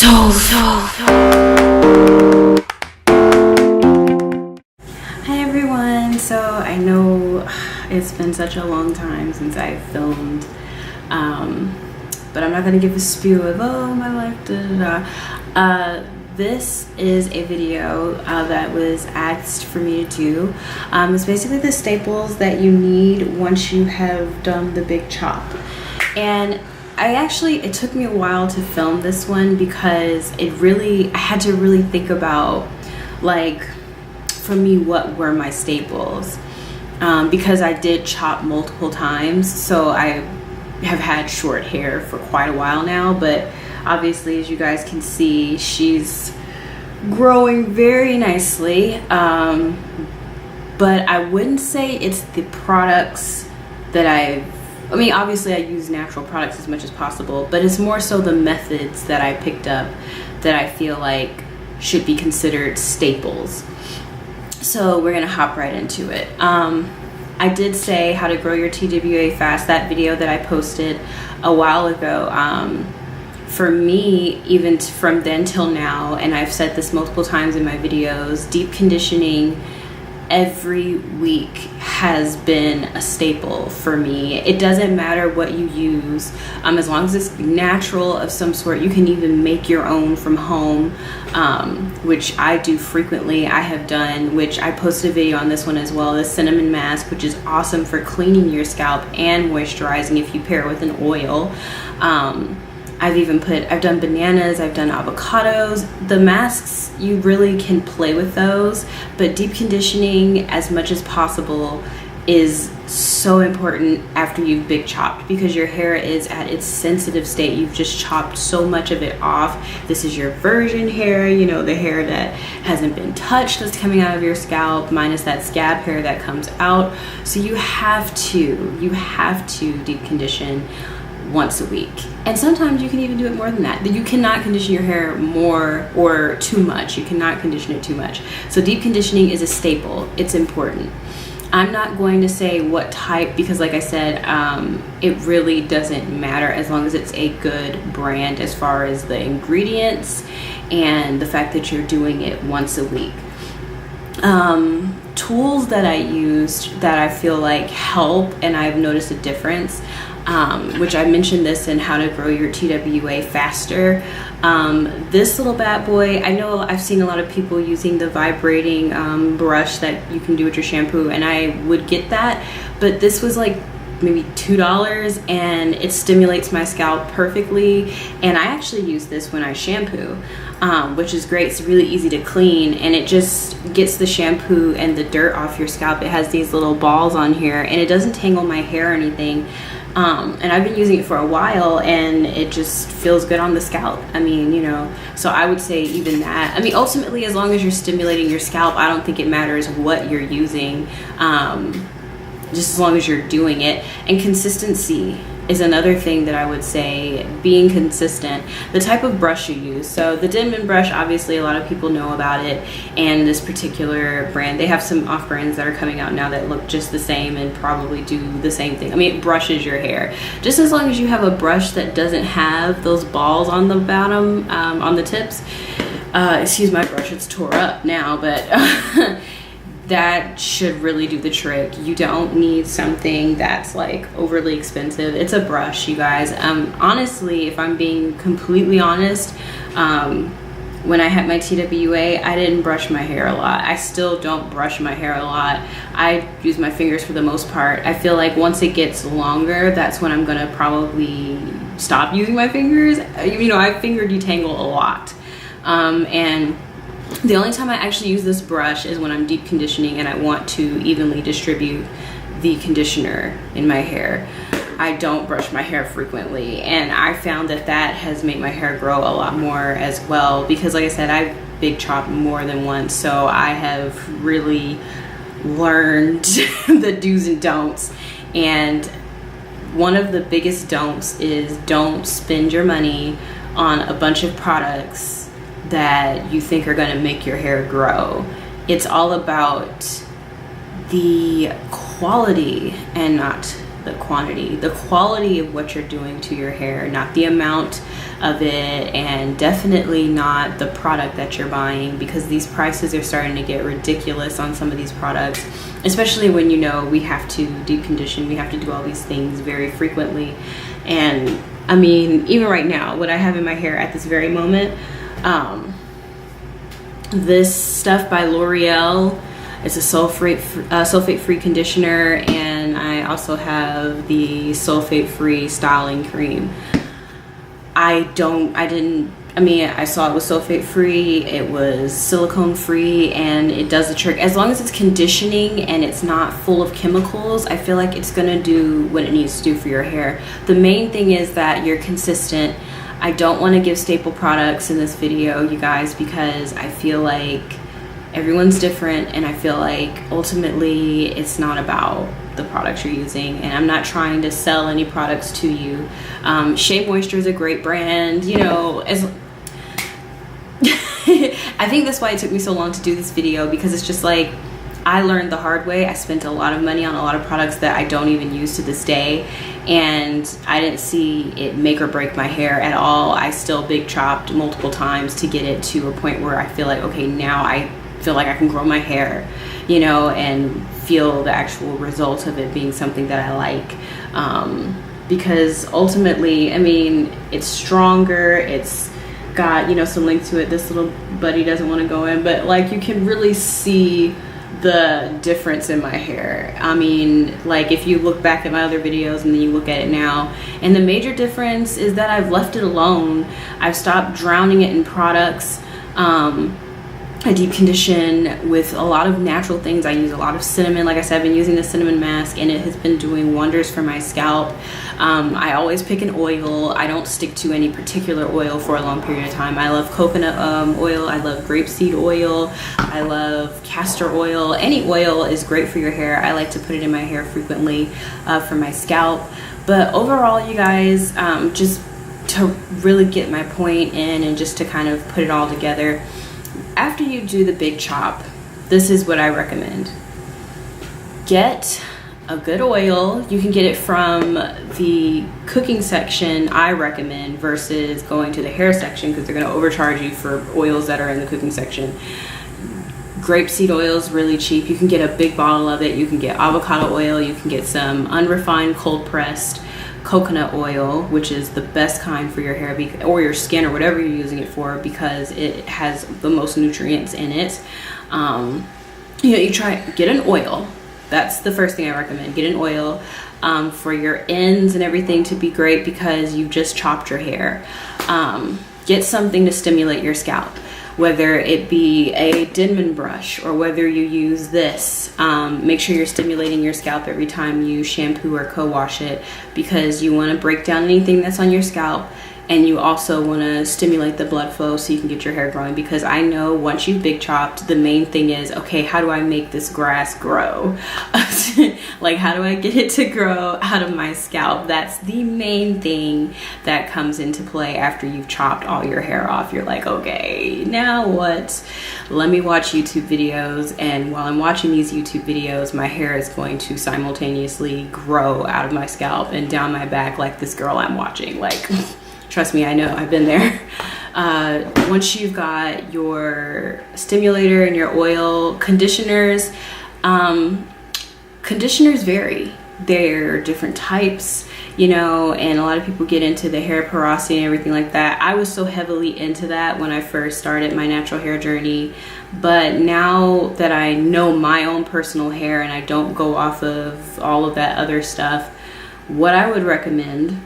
Hi everyone, so I know it's been such a long time since I filmed, but I'm not going to give a spew of my life, this is a video that was asked for me to do. It's basically the staples that you need once you have done the big chop. And it took me a while to film this one because I had to really think about, like, for me, what were my staples, because I did chop multiple times, so I have had short hair for quite a while now, but obviously, as you guys can see, she's growing very nicely, but I wouldn't say it's the products that obviously I use natural products as much as possible, but it's more so the methods that I picked up that I feel like should be considered staples. So we're gonna hop right into it. I did say how to grow your TWA fast, that video that I posted a while ago. For me, even from then till now, and I've said this multiple times in my videos, deep conditioning every week has been a staple for me. It doesn't matter what you use, as long as it's natural of some sort. You can even make your own from home, which I do frequently. I have done, which I posted a video on this one as well, the cinnamon mask, which is awesome for cleaning your scalp and moisturizing if you pair it with an oil. I've done bananas, I've done avocados. The masks, you really can play with those, but deep conditioning as much as possible is so important after you've big chopped, because your hair is at its sensitive state. You've just chopped so much of it off. This is your virgin hair, you know, the hair that hasn't been touched that's coming out of your scalp, minus that scab hair that comes out. So you have to deep condition once a week, and sometimes you can even do it more than that. You cannot condition your hair more or too much. You cannot condition it too much. So deep conditioning is a staple. It's important. I'm not going to say what type, because like I said, it really doesn't matter as long as it's a good brand as far as the ingredients and the fact that you're doing it once a week. Tools that I used that I feel like help and I've noticed a difference, which I mentioned this in how to grow your TWA faster. This little bad boy, I know I've seen a lot of people using the vibrating brush that you can do with your shampoo, and I would get that, but this was like maybe $2 and it stimulates my scalp perfectly. And I actually use this when I shampoo, which is great. It's really easy to clean, and it just gets the shampoo and the dirt off your scalp. It has these little balls on here, and it doesn't tangle my hair or anything. And I've been using it for a while, and it just feels good on the scalp. I mean, you know, so I would say even that. I mean, ultimately, as long as you're stimulating your scalp, I don't think it matters what you're using, just as long as you're doing it. And consistency is another thing that I would say, being consistent. The type of brush you use. So the Denman brush, obviously a lot of people know about it, and this particular brand, they have some off brands that are coming out now that look just the same and probably do the same thing. I mean, it brushes your hair. Just as long as you have a brush that doesn't have those balls on the bottom, on the tips. Excuse my brush, it's tore up now, but that should really do the trick. You don't need something that's like overly expensive. It's a brush, you guys. Honestly, if I'm being completely honest, when I had my TWA, I didn't brush my hair a lot. I still don't brush my hair a lot. I use my fingers for the most part. I feel like once it gets longer, that's when I'm gonna probably stop using my fingers. You know, I finger detangle a lot. And the only time I actually use this brush is when I'm deep conditioning and I want to evenly distribute the conditioner in my hair. I don't brush my hair frequently, and I found that that has made my hair grow a lot more as well, because like I said, I've big chopped more than once, so I have really learned the do's and don'ts. And one of the biggest don'ts is don't spend your money on a bunch of products that you think are going to make your hair grow. It's all about the quality and not the quantity, the quality of what you're doing to your hair, not the amount of it, and definitely not the product that you're buying, because these prices are starting to get ridiculous on some of these products, especially when, you know, we have to deep condition, we have to do all these things very frequently. And I mean, even right now, what I have in my hair at this very moment, this stuff by L'Oreal, it's a sulfate-free conditioner, and I also have the sulfate-free styling cream. I saw it was sulfate-free, it was silicone-free, and it does the trick. As long as it's conditioning and it's not full of chemicals, I feel like it's gonna do what it needs to do for your hair. The main thing is that you're consistent. I don't want to give staple products in this video, you guys, because I feel like everyone's different, and I feel like ultimately it's not about the products you're using, and I'm not trying to sell any products to you. Shea Moisture is a great brand, you know. I think that's why it took me so long to do this video, because it's just like, I learned the hard way. I spent a lot of money on a lot of products that I don't even use to this day, and I didn't see it make or break my hair at all. I still big chopped multiple times to get it to a point where I feel like, okay, now I feel like I can grow my hair, you know, and feel the actual results of it being something that I like. Because ultimately, I mean, it's stronger, it's got, you know, some link to it. This little buddy doesn't want to go in, but like, you can really see the difference in my hair. I mean, like, if you look back at my other videos and then you look at it now, and the major difference is that I've left it alone. I've stopped drowning it in products. I deep condition with a lot of natural things. I use a lot of cinnamon. Like I said, I've been using the cinnamon mask, and it has been doing wonders for my scalp. I always pick an oil. I don't stick to any particular oil for a long period of time. I love coconut oil. I love grapeseed oil. I love castor oil. Any oil is great for your hair. I like to put it in my hair frequently for my scalp. But overall, you guys, just to really get my point in and just to kind of put it all together, after you do the big chop, this is what I recommend. Get a good oil. You can get it from the cooking section, I recommend, versus going to the hair section, because they're going to overcharge you for oils that are in the cooking section. Grapeseed oil is really cheap. You can get a big bottle of it. You can get avocado oil. You can get some unrefined cold pressed coconut oil, which is the best kind for your hair or your skin or whatever you're using it for, because it has the most nutrients in it. You know, get an oil. That's the first thing I recommend. Get an oil for your ends and everything to be great, because you just chopped your hair. Get something to stimulate your scalp, whether it be a Denman brush or whether you use this. Make sure you're stimulating your scalp every time you shampoo or co-wash it, because you want to break down anything that's on your scalp, and you also want to stimulate the blood flow so you can get your hair growing. Because I know once you've big chopped, the main thing is, okay, how do I make this grass grow? Like, how do I get it to grow out of my scalp? That's the main thing that comes into play after you've chopped all your hair off. You're like, okay, now what? Let me watch YouTube videos, and while I'm watching these YouTube videos, my hair is going to simultaneously grow out of my scalp and down my back like this girl I'm watching. Like, trust me, I know, I've been there. Once you've got your stimulator and your oil, conditioners vary. There are different types, you know, and a lot of people get into the hair porosity and everything like that. I was so heavily into that when I first started my natural hair journey, but now that I know my own personal hair and I don't go off of all of that other stuff, what I would recommend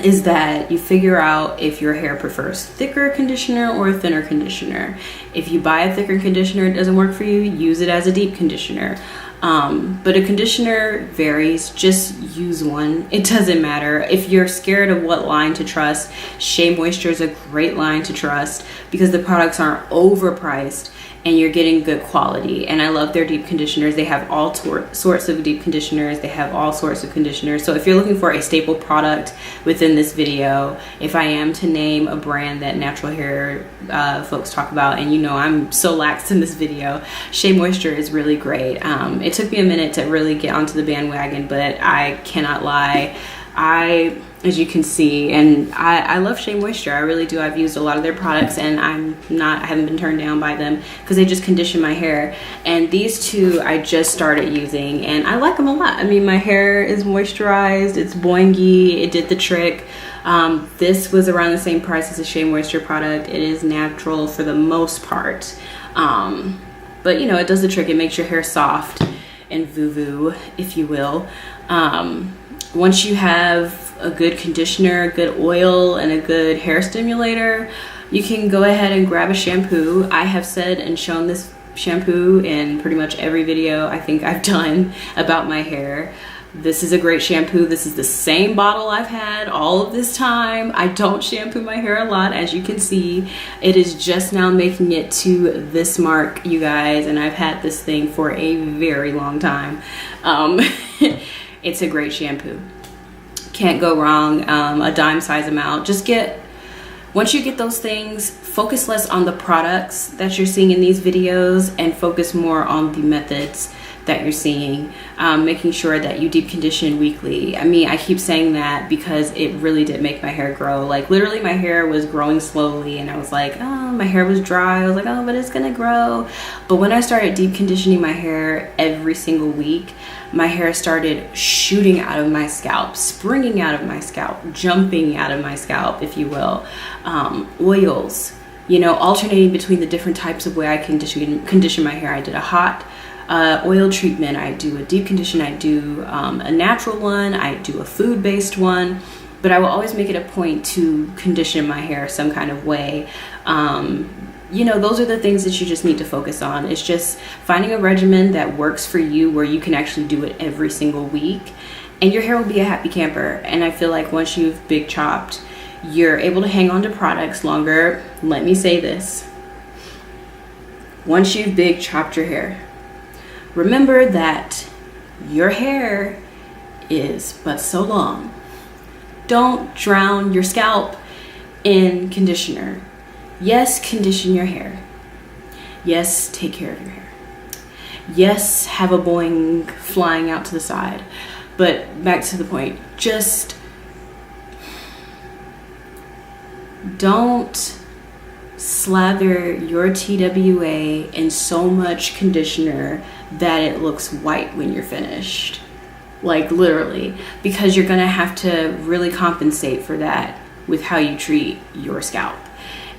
is that you figure out if your hair prefers thicker conditioner or a thinner conditioner. If you buy a thicker conditioner, it doesn't work for you, use it as a deep conditioner. But a conditioner varies, just use one. It doesn't matter. If you're scared of what line to trust, Shea Moisture is a great line to trust, because the products aren't overpriced and you're getting good quality. And I love their deep conditioners. They have all sorts of deep conditioners. They have all sorts of conditioners. So if you're looking for a staple product within this video, if I am to name a brand that natural hair folks talk about, and you know I'm so lax in this video, Shea Moisture is really great. It took me a minute to really get onto the bandwagon, but I cannot lie, as you can see, and I love Shea Moisture. I really do. I've used a lot of their products, and I haven't been turned down by them because they just condition my hair. And these two I just started using, and I like them a lot. I mean, my hair is moisturized, it's boingy, it did the trick. This was around the same price as a Shea Moisture product. It is natural for the most part, but you know, it does the trick. It makes your hair soft and voo-voo, if you will. Once you have a good conditioner, a good oil, and a good hair stimulator, you can go ahead and grab a shampoo. I have said and shown this shampoo in pretty much every video I think I've done about my hair. This is a great shampoo. This is the same bottle I've had all of this time. I don't shampoo my hair a lot, as you can see. It is just now making it to this mark, you guys, and I've had this thing for a very long time. It's a great shampoo. Can't go wrong. A dime size amount. Once you get those things, focus less on the products that you're seeing in these videos and focus more on the methods that you're seeing, making sure that you deep condition weekly. I mean, I keep saying that because it really did make my hair grow. Like literally my hair was growing slowly, and I was like, oh, my hair was dry. I was like, oh, but it's gonna grow. But when I started deep conditioning my hair every single week, my hair started shooting out of my scalp, springing out of my scalp, jumping out of my scalp, if you will. Oils, you know, alternating between the different types of way I condition my hair. I did a hot oil treatment, I do a deep condition, I do a natural one, I do a food-based one, but I will always make it a point to condition my hair some kind of way. You know, those are the things that you just need to focus on. It's just finding a regimen that works for you where you can actually do it every single week, and your hair will be a happy camper. And I feel like once you've big chopped, you're able to hang on to products longer. Let me say this. Once you've big chopped your hair, remember that your hair is but so long. Don't drown your scalp in conditioner. Yes, condition your hair. Yes, take care of your hair. Yes, have a boing flying out to the side. But back to the point, just don't slather your TWA in so much conditioner that it looks white when you're finished. Like literally, because you're gonna have to really compensate for that with how you treat your scalp.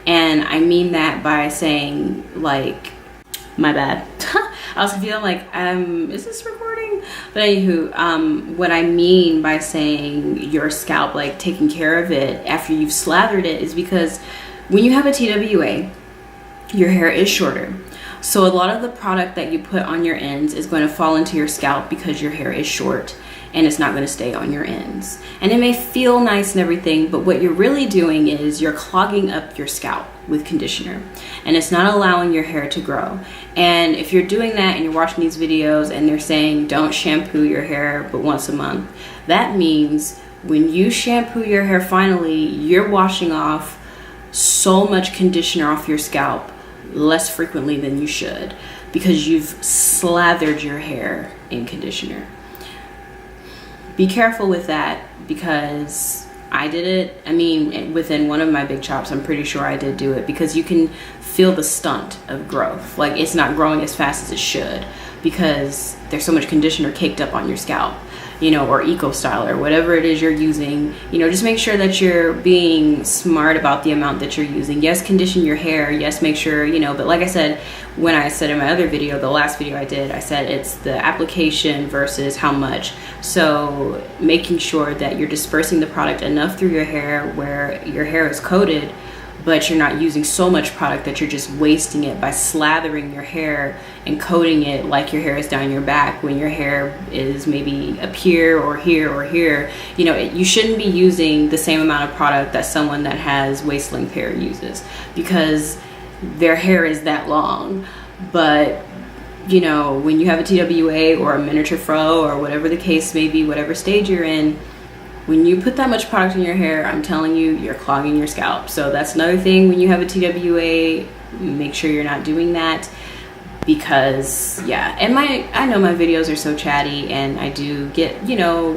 And I mean that by saying, like, my bad. I was feeling like, is this recording? But anywho, what I mean by saying your scalp, like taking care of it after you've slathered it, is because when you have a TWA, your hair is shorter. So a lot of the product that you put on your ends is going to fall into your scalp because your hair is short, and it's not going to stay on your ends. And it may feel nice and everything, but what you're really doing is you're clogging up your scalp with conditioner, and it's not allowing your hair to grow. And if you're doing that and you're watching these videos and they're saying don't shampoo your hair but once a month, that means when you shampoo your hair finally, you're washing off so much conditioner off your scalp less frequently than you should because you've slathered your hair in conditioner. Be careful with that, because I did it. I mean, within one of my big chops, I'm pretty sure I did do it, because you can feel the stunt of growth. Like, it's not growing as fast as it should because there's so much conditioner caked up on your scalp, you know, or Eco Style or whatever it is you're using. You know, just make sure that you're being smart about the amount that you're using. Yes, condition your hair. Yes, make sure, you know, but like I said, when I said in my other video, the last video I did, I said it's the application versus how much. So making sure that you're dispersing the product enough through your hair where your hair is coated, but you're not using so much product that you're just wasting it by slathering your hair and coating it like your hair is down your back when your hair is maybe up here or here or here. You know, you shouldn't be using the same amount of product that someone that has waist length hair uses, because their hair is that long. But you know, when you have a TWA or a miniature fro or whatever the case may be, whatever stage you're in, when you put that much product in your hair, I'm telling you, you're clogging your scalp. So that's another thing. When you have a TWA, make sure you're not doing that, because yeah. And I know my videos are so chatty and I do get, you know,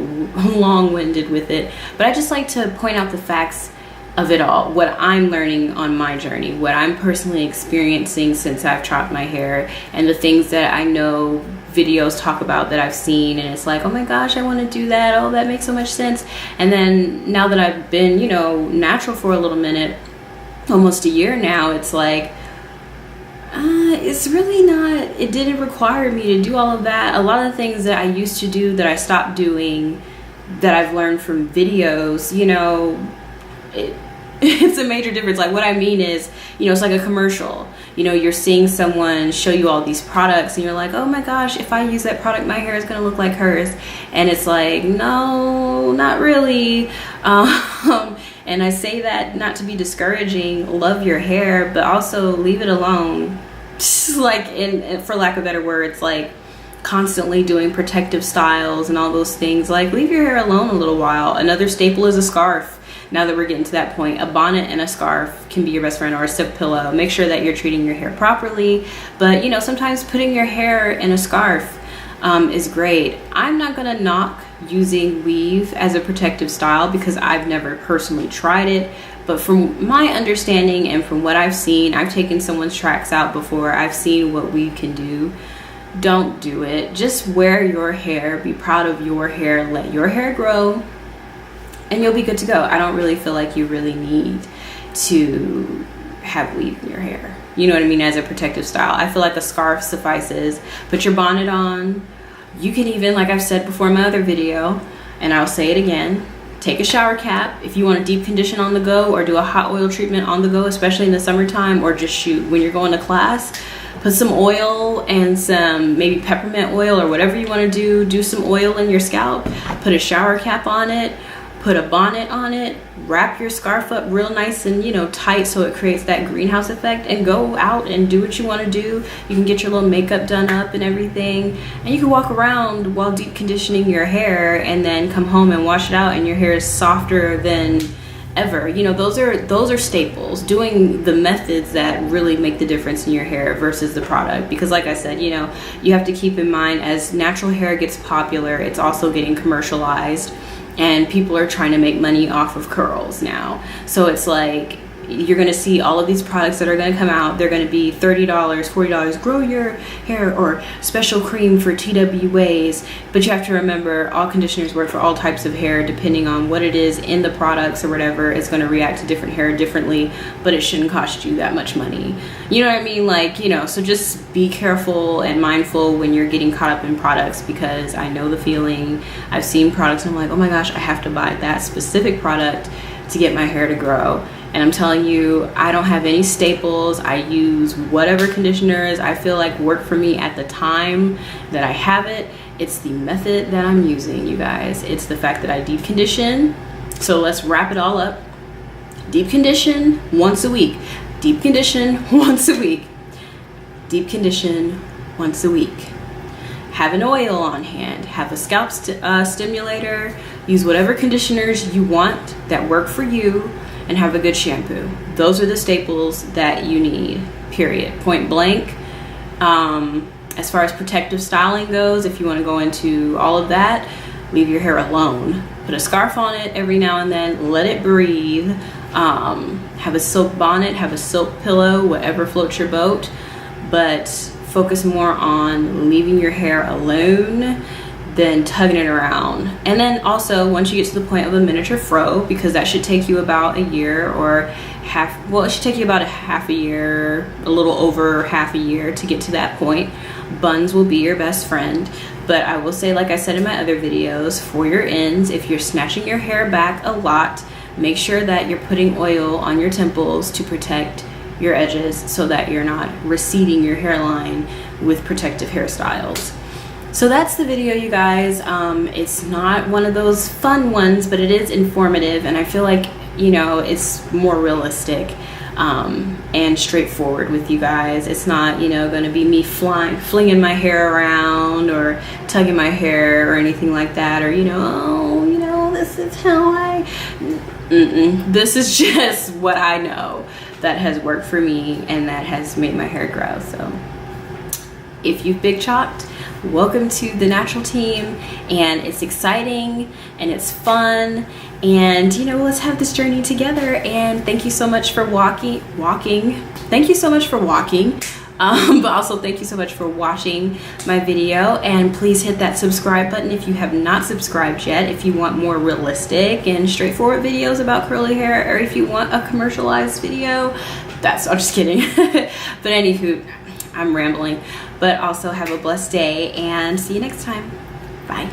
long-winded with it, but I just like to point out the facts of it all, what I'm learning on my journey, what I'm personally experiencing since I've chopped my hair, and the things that I know videos talk about that I've seen, and it's like, oh my gosh, I want to do that, oh that makes so much sense. And then now that I've been, you know, natural for a little minute, almost a year now, it's like it's really not, it didn't require me to do all of that. A lot of the things that I used to do that I stopped doing, that I've learned from videos, you know, it's a major difference. Like what I mean is, you know, it's like a commercial. You know, you're seeing someone show you all these products and you're like, oh my gosh, if I use that product, my hair is gonna look like hers. And it's like, no, not really. And I say that not to be discouraging, love your hair, but also leave it alone. Like, for lack of better words, like constantly doing protective styles and all those things. Like, leave your hair alone a little while. Another staple is a scarf. Now that we're getting to that point, a bonnet and a scarf can be your best friend, or a silk pillow. Make sure that you're treating your hair properly. But you know, sometimes putting your hair in a scarf is great. I'm not gonna knock using weave as a protective style because I've never personally tried it. But from my understanding and from what I've seen, I've taken someone's tracks out before. I've seen what weave can do. Don't do it. Just wear your hair. Be proud of your hair. Let your hair grow. And you'll be good to go. I don't really feel like you really need to have weave in your hair. You know what I mean? As a protective style. I feel like a scarf suffices. Put your bonnet on. You can even, like I've said before in my other video, and I'll say it again, take a shower cap. If you want to deep condition on the go or do a hot oil treatment on the go, especially in the summertime, or just shoot when you're going to class, put some oil and some maybe peppermint oil or whatever you want to do. Do some oil in your scalp. Put a shower cap on it. Put a bonnet on it, wrap your scarf up real nice and, you know, tight so it creates that greenhouse effect, and go out and do what you want to do. You can get your little makeup done up and everything, and you can walk around while deep conditioning your hair, and then come home and wash it out and your hair is softer than ever. You know, those are staples. Doing the methods that really make the difference in your hair versus the product, because like I said, you know, you have to keep in mind, as natural hair gets popular, it's also getting commercialized. And people are trying to make money off of curls now. So it's like, you're gonna see all of these products that are gonna come out. They're gonna be $30, $40, grow your hair, or special cream for TWAs. But you have to remember, all conditioners work for all types of hair. Depending on what it is in the products or whatever, it's gonna react to different hair differently, but it shouldn't cost you that much money. You know what I mean? Like, you know, so just be careful and mindful when you're getting caught up in products, because I know the feeling. I've seen products and I'm like, oh my gosh, I have to buy that specific product to get my hair to grow. And I'm telling you, I don't have any staples. I use whatever conditioners I feel like work for me at the time that I have it. It's the method that I'm using, you guys. It's the fact that I deep condition. So let's wrap it all up. Deep condition once a week. Deep condition once a week. Deep condition once a week. Have an oil on hand. Have a scalp stimulator. Use whatever conditioners you want that work for you. And have a good shampoo. Those are the staples that you need, period. Point blank. As far as protective styling goes, if you want to go into all of that, leave your hair alone. Put a scarf on it every now and then. Let it breathe. Have a silk bonnet, have a silk pillow, whatever floats your boat. But focus more on leaving your hair alone than tugging it around. And then also, once you get to the point of a miniature fro, because that should take you about a year or half, well, it should take you about a half a year, a little over half a year to get to that point. Buns will be your best friend. But I will say, like I said in my other videos, for your ends, if you're snatching your hair back a lot, make sure that you're putting oil on your temples to protect your edges so that you're not receding your hairline with protective hairstyles. So that's the video, you guys. It's not one of those fun ones, but it is informative, and I feel like, you know, it's more realistic. and straightforward with you guys. It's not, you know, going to be me flinging my hair around or tugging my hair or anything like that, or, you know, oh, you know, this is how this is just what I know that has worked for me and that has made my hair grow. So if you've big chopped, welcome to the natural team, and it's exciting and it's fun, and you know, let's have this journey together. And thank you so much for walking. Thank you so much for walking. But also thank you so much for watching my video, and please hit that subscribe button if you have not subscribed yet, if you want more realistic and straightforward videos about curly hair, or if you want a commercialized video. I'm just kidding. But anywho, I'm rambling. But also have a blessed day and see you next time. Bye.